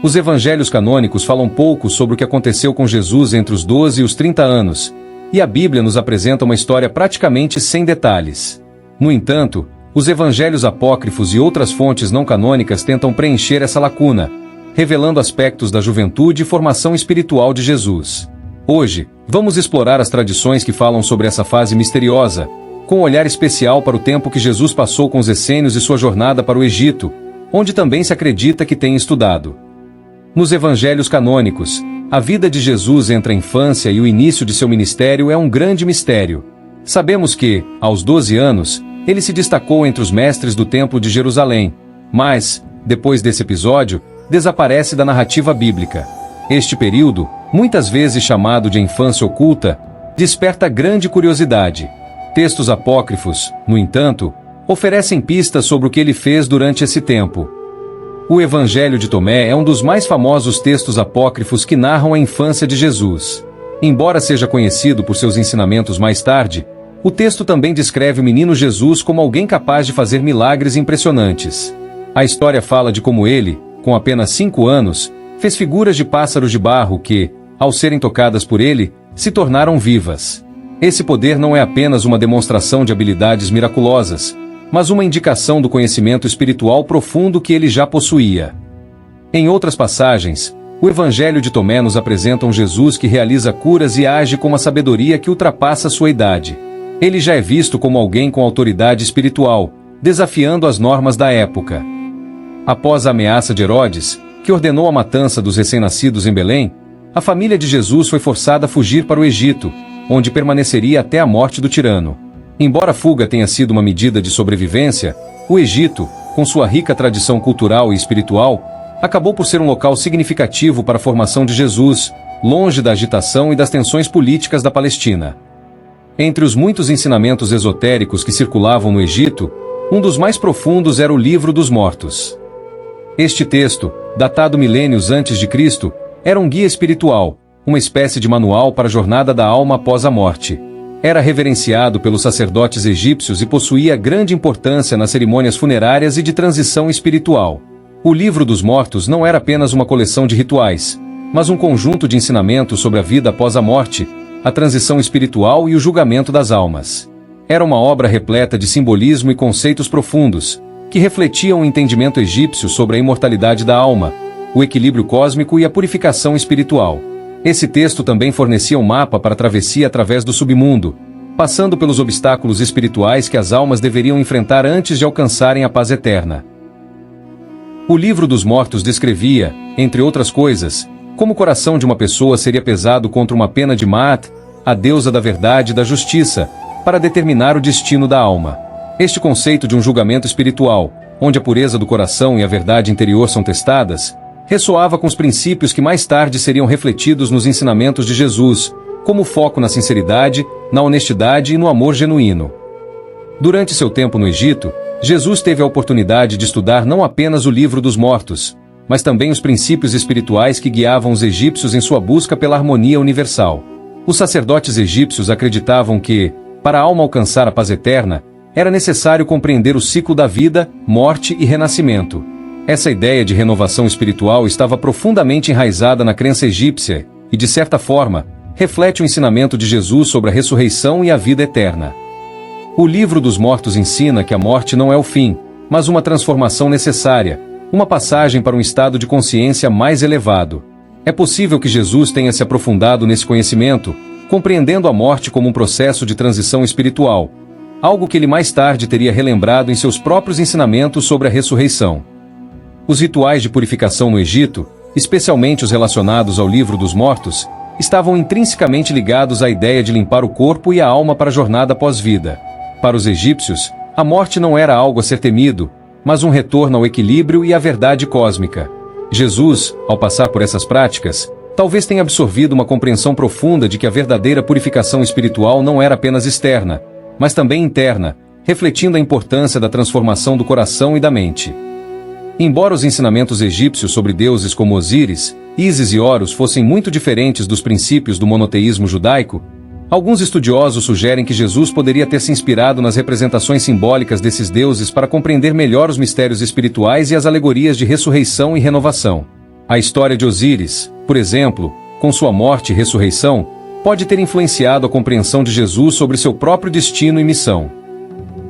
Os evangelhos canônicos falam pouco sobre o que aconteceu com Jesus entre os 12 e os 30 anos, e a Bíblia nos apresenta uma história praticamente sem detalhes. No entanto, os evangelhos apócrifos e outras fontes não canônicas tentam preencher essa lacuna, revelando aspectos da juventude e formação espiritual de Jesus. Hoje, vamos explorar as tradições que falam sobre essa fase misteriosa, com um olhar especial para o tempo que Jesus passou com os essênios e sua jornada para o Egito, onde também se acredita que tem estudado. Nos evangelhos canônicos, a vida de Jesus entre a infância e o início de seu ministério é um grande mistério. Sabemos que, aos 12 anos, ele se destacou entre os mestres do Templo de Jerusalém, mas, depois desse episódio, desaparece da narrativa bíblica. Este período, muitas vezes chamado de infância oculta, desperta grande curiosidade. Textos apócrifos, no entanto, oferecem pistas sobre o que ele fez durante esse tempo. O Evangelho de Tomé é um dos mais famosos textos apócrifos que narram a infância de Jesus. Embora seja conhecido por seus ensinamentos mais tarde, o texto também descreve o menino Jesus como alguém capaz de fazer milagres impressionantes. A história fala de como ele, com apenas 5 anos, fez figuras de pássaros de barro que, ao serem tocadas por ele, se tornaram vivas. Esse poder não é apenas uma demonstração de habilidades miraculosas, mas uma indicação do conhecimento espiritual profundo que ele já possuía. Em outras passagens, o Evangelho de Tomé nos apresenta um Jesus que realiza curas e age com uma sabedoria que ultrapassa sua idade. Ele já é visto como alguém com autoridade espiritual, desafiando as normas da época. Após a ameaça de Herodes, que ordenou a matança dos recém-nascidos em Belém, a família de Jesus foi forçada a fugir para o Egito, onde permaneceria até a morte do tirano. Embora a fuga tenha sido uma medida de sobrevivência, o Egito, com sua rica tradição cultural e espiritual, acabou por ser um local significativo para a formação de Jesus, longe da agitação e das tensões políticas da Palestina. Entre os muitos ensinamentos esotéricos que circulavam no Egito, um dos mais profundos era o Livro dos Mortos. Este texto, datado milênios antes de Cristo, era um guia espiritual, uma espécie de manual para a jornada da alma após a morte. Era reverenciado pelos sacerdotes egípcios e possuía grande importância nas cerimônias funerárias e de transição espiritual. O Livro dos Mortos não era apenas uma coleção de rituais, mas um conjunto de ensinamentos sobre a vida após a morte, a transição espiritual e o julgamento das almas. Era uma obra repleta de simbolismo e conceitos profundos, que refletiam o entendimento egípcio sobre a imortalidade da alma, o equilíbrio cósmico e a purificação espiritual. Esse texto também fornecia um mapa para a travessia através do submundo, passando pelos obstáculos espirituais que as almas deveriam enfrentar antes de alcançarem a paz eterna. O Livro dos Mortos descrevia, entre outras coisas, como o coração de uma pessoa seria pesado contra uma pena de Maat, a deusa da verdade e da justiça, para determinar o destino da alma. Este conceito de um julgamento espiritual, onde a pureza do coração e a verdade interior são testadas, ressoava com os princípios que mais tarde seriam refletidos nos ensinamentos de Jesus, como o foco na sinceridade, na honestidade e no amor genuíno. Durante seu tempo no Egito, Jesus teve a oportunidade de estudar não apenas o Livro dos Mortos, mas também os princípios espirituais que guiavam os egípcios em sua busca pela harmonia universal. Os sacerdotes egípcios acreditavam que, para a alma alcançar a paz eterna, era necessário compreender o ciclo da vida, morte e renascimento. Essa ideia de renovação espiritual estava profundamente enraizada na crença egípcia e, de certa forma, reflete o ensinamento de Jesus sobre a ressurreição e a vida eterna. O Livro dos Mortos ensina que a morte não é o fim, mas uma transformação necessária, uma passagem para um estado de consciência mais elevado. É possível que Jesus tenha se aprofundado nesse conhecimento, compreendendo a morte como um processo de transição espiritual, algo que ele mais tarde teria relembrado em seus próprios ensinamentos sobre a ressurreição. Os rituais de purificação no Egito, especialmente os relacionados ao Livro dos Mortos, estavam intrinsecamente ligados à ideia de limpar o corpo e a alma para a jornada pós-vida. Para os egípcios, a morte não era algo a ser temido, mas um retorno ao equilíbrio e à verdade cósmica. Jesus, ao passar por essas práticas, talvez tenha absorvido uma compreensão profunda de que a verdadeira purificação espiritual não era apenas externa, mas também interna, refletindo a importância da transformação do coração e da mente. Embora os ensinamentos egípcios sobre deuses como Osíris, Ísis e Horus fossem muito diferentes dos princípios do monoteísmo judaico, alguns estudiosos sugerem que Jesus poderia ter se inspirado nas representações simbólicas desses deuses para compreender melhor os mistérios espirituais e as alegorias de ressurreição e renovação. A história de Osíris, por exemplo, com sua morte e ressurreição, pode ter influenciado a compreensão de Jesus sobre seu próprio destino e missão.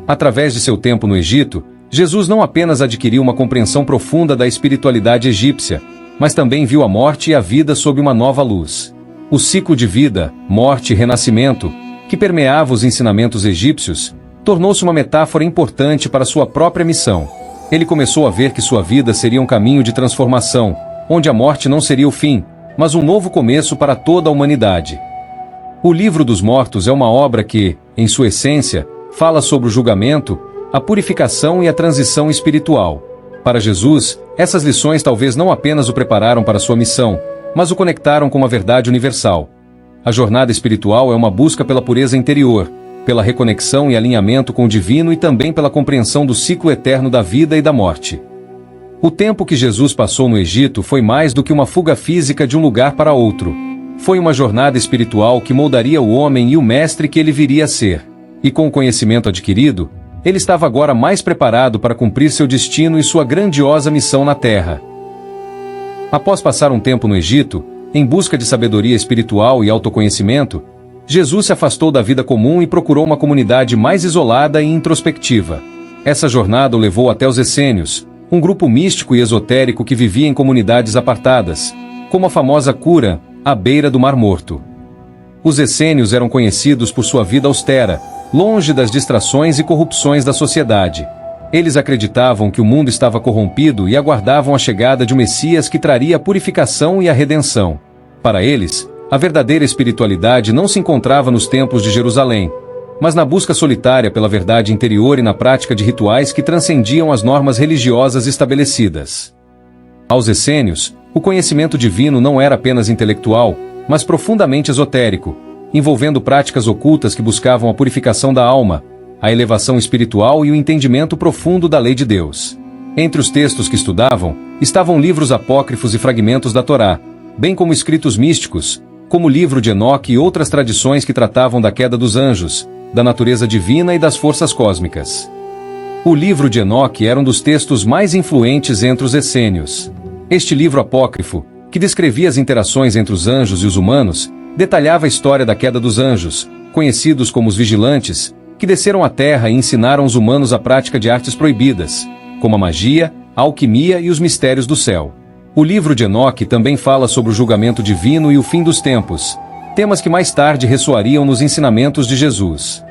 Através de seu tempo no Egito, Jesus não apenas adquiriu uma compreensão profunda da espiritualidade egípcia, mas também viu a morte e a vida sob uma nova luz. O ciclo de vida, morte e renascimento, que permeava os ensinamentos egípcios, tornou-se uma metáfora importante para sua própria missão. Ele começou a ver que sua vida seria um caminho de transformação, onde a morte não seria o fim, mas um novo começo para toda a humanidade. O Livro dos Mortos é uma obra que, em sua essência, fala sobre o julgamento, a purificação e a transição espiritual. Para Jesus, essas lições talvez não apenas o prepararam para sua missão, mas o conectaram com uma verdade universal. A jornada espiritual é uma busca pela pureza interior, pela reconexão e alinhamento com o divino e também pela compreensão do ciclo eterno da vida e da morte. O tempo que Jesus passou no Egito foi mais do que uma fuga física de um lugar para outro. Foi uma jornada espiritual que moldaria o homem e o mestre que ele viria a ser. E com o conhecimento adquirido, ele estava agora mais preparado para cumprir seu destino e sua grandiosa missão na Terra. Após passar um tempo no Egito, em busca de sabedoria espiritual e autoconhecimento, Jesus se afastou da vida comum e procurou uma comunidade mais isolada e introspectiva. Essa jornada o levou até os essênios, um grupo místico e esotérico que vivia em comunidades apartadas, como a famosa Cura, à beira do Mar Morto. Os essênios eram conhecidos por sua vida austera, longe das distrações e corrupções da sociedade. Eles acreditavam que o mundo estava corrompido e aguardavam a chegada de um Messias que traria a purificação e a redenção. Para eles, a verdadeira espiritualidade não se encontrava nos templos de Jerusalém, mas na busca solitária pela verdade interior e na prática de rituais que transcendiam as normas religiosas estabelecidas. Aos essênios, o conhecimento divino não era apenas intelectual, mas profundamente esotérico, envolvendo práticas ocultas que buscavam a purificação da alma, a elevação espiritual e o entendimento profundo da lei de Deus. Entre os textos que estudavam, estavam livros apócrifos e fragmentos da Torá, bem como escritos místicos, como o livro de Enoque e outras tradições que tratavam da queda dos anjos, da natureza divina e das forças cósmicas. O livro de Enoque era um dos textos mais influentes entre os essênios. Este livro apócrifo, que descrevia as interações entre os anjos e os humanos, detalhava a história da queda dos anjos, conhecidos como os vigilantes, que desceram à terra e ensinaram os humanos a prática de artes proibidas, como a magia, a alquimia e os mistérios do céu. O livro de Enoque também fala sobre o julgamento divino e o fim dos tempos, temas que mais tarde ressoariam nos ensinamentos de Jesus.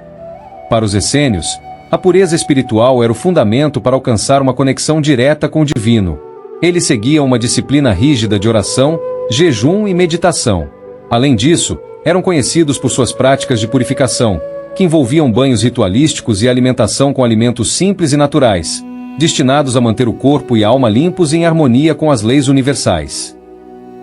Para os essênios, a pureza espiritual era o fundamento para alcançar uma conexão direta com o divino. Eles seguiam uma disciplina rígida de oração, jejum e meditação. Além disso, eram conhecidos por suas práticas de purificação, que envolviam banhos ritualísticos e alimentação com alimentos simples e naturais, destinados a manter o corpo e a alma limpos e em harmonia com as leis universais.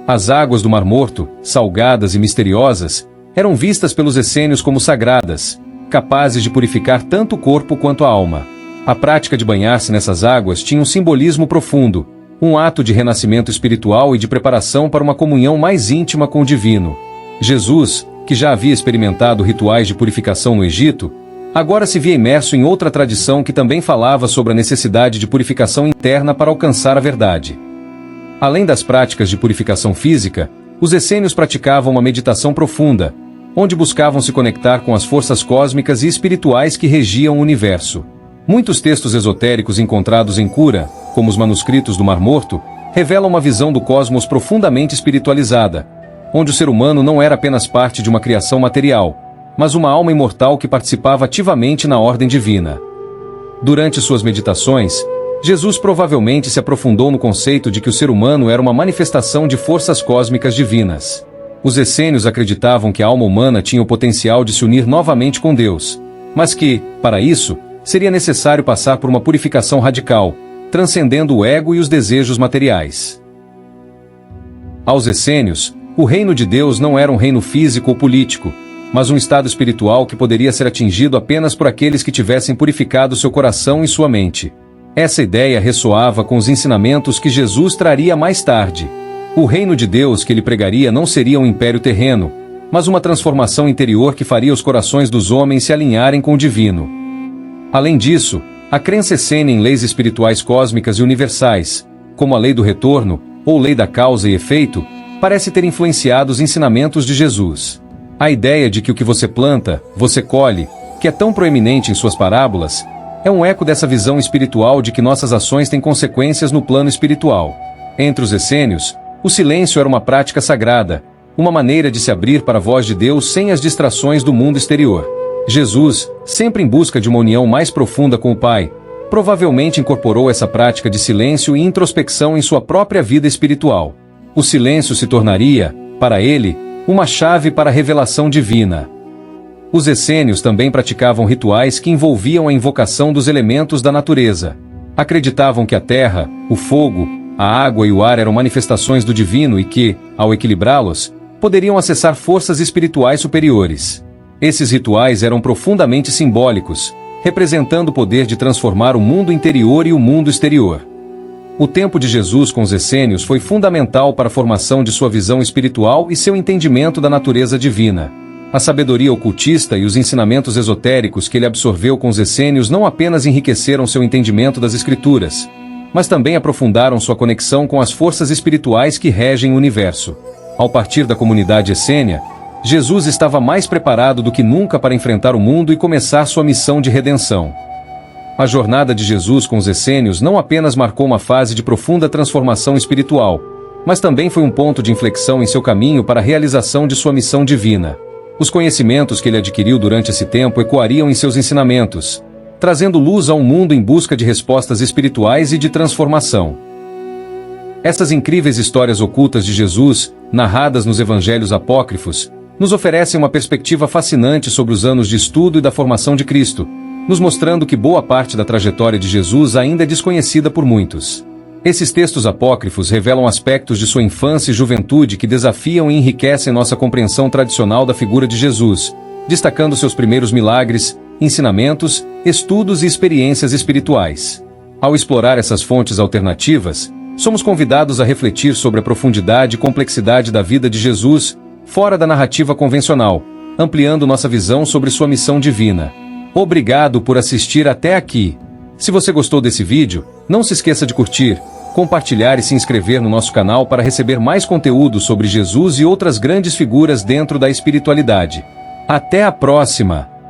As águas do Mar Morto, salgadas e misteriosas, eram vistas pelos essênios como sagradas, capazes de purificar tanto o corpo quanto a alma. A prática de banhar-se nessas águas tinha um simbolismo profundo, um ato de renascimento espiritual e de preparação para uma comunhão mais íntima com o divino. Jesus, que já havia experimentado rituais de purificação no Egito, agora se via imerso em outra tradição que também falava sobre a necessidade de purificação interna para alcançar a verdade. Além das práticas de purificação física, os essênios praticavam uma meditação profunda, onde buscavam se conectar com as forças cósmicas e espirituais que regiam o universo. Muitos textos esotéricos encontrados em Cura, como os manuscritos do Mar Morto, revelam uma visão do cosmos profundamente espiritualizada, onde o ser humano não era apenas parte de uma criação material, mas uma alma imortal que participava ativamente na ordem divina. Durante suas meditações, Jesus provavelmente se aprofundou no conceito de que o ser humano era uma manifestação de forças cósmicas divinas. Os essênios acreditavam que a alma humana tinha o potencial de se unir novamente com Deus, mas que, para isso, seria necessário passar por uma purificação radical, transcendendo o ego e os desejos materiais. Aos essênios, o reino de Deus não era um reino físico ou político, mas um estado espiritual que poderia ser atingido apenas por aqueles que tivessem purificado seu coração e sua mente. Essa ideia ressoava com os ensinamentos que Jesus traria mais tarde. O reino de Deus que ele pregaria não seria um império terreno, mas uma transformação interior que faria os corações dos homens se alinharem com o divino. Além disso, a crença essênia em leis espirituais cósmicas e universais, como a lei do retorno, ou lei da causa e efeito, parece ter influenciado os ensinamentos de Jesus. A ideia de que o que você planta, você colhe, que é tão proeminente em suas parábolas, é um eco dessa visão espiritual de que nossas ações têm consequências no plano espiritual. Entre os essênios, o silêncio era uma prática sagrada, uma maneira de se abrir para a voz de Deus sem as distrações do mundo exterior. Jesus, sempre em busca de uma união mais profunda com o Pai, provavelmente incorporou essa prática de silêncio e introspecção em sua própria vida espiritual. O silêncio se tornaria, para ele, uma chave para a revelação divina. Os essênios também praticavam rituais que envolviam a invocação dos elementos da natureza. Acreditavam que a terra, o fogo, a água e o ar eram manifestações do divino e que, ao equilibrá-los, poderiam acessar forças espirituais superiores. Esses rituais eram profundamente simbólicos, representando o poder de transformar o mundo interior e o mundo exterior. O tempo de Jesus com os essênios foi fundamental para a formação de sua visão espiritual e seu entendimento da natureza divina. A sabedoria ocultista e os ensinamentos esotéricos que ele absorveu com os essênios não apenas enriqueceram seu entendimento das Escrituras, mas também aprofundaram sua conexão com as forças espirituais que regem o universo. Ao partir da comunidade essênia, Jesus estava mais preparado do que nunca para enfrentar o mundo e começar sua missão de redenção. A jornada de Jesus com os essênios não apenas marcou uma fase de profunda transformação espiritual, mas também foi um ponto de inflexão em seu caminho para a realização de sua missão divina. Os conhecimentos que ele adquiriu durante esse tempo ecoariam em seus ensinamentos, trazendo luz a um mundo em busca de respostas espirituais e de transformação. Essas incríveis histórias ocultas de Jesus, narradas nos evangelhos apócrifos, nos oferecem uma perspectiva fascinante sobre os anos de estudo e da formação de Cristo, nos mostrando que boa parte da trajetória de Jesus ainda é desconhecida por muitos. Esses textos apócrifos revelam aspectos de sua infância e juventude que desafiam e enriquecem nossa compreensão tradicional da figura de Jesus, destacando seus primeiros milagres, ensinamentos, estudos e experiências espirituais. Ao explorar essas fontes alternativas, somos convidados a refletir sobre a profundidade e complexidade da vida de Jesus, fora da narrativa convencional, ampliando nossa visão sobre sua missão divina. Obrigado por assistir até aqui. Se você gostou desse vídeo, não se esqueça de curtir, compartilhar e se inscrever no nosso canal para receber mais conteúdo sobre Jesus e outras grandes figuras dentro da espiritualidade. Até a próxima!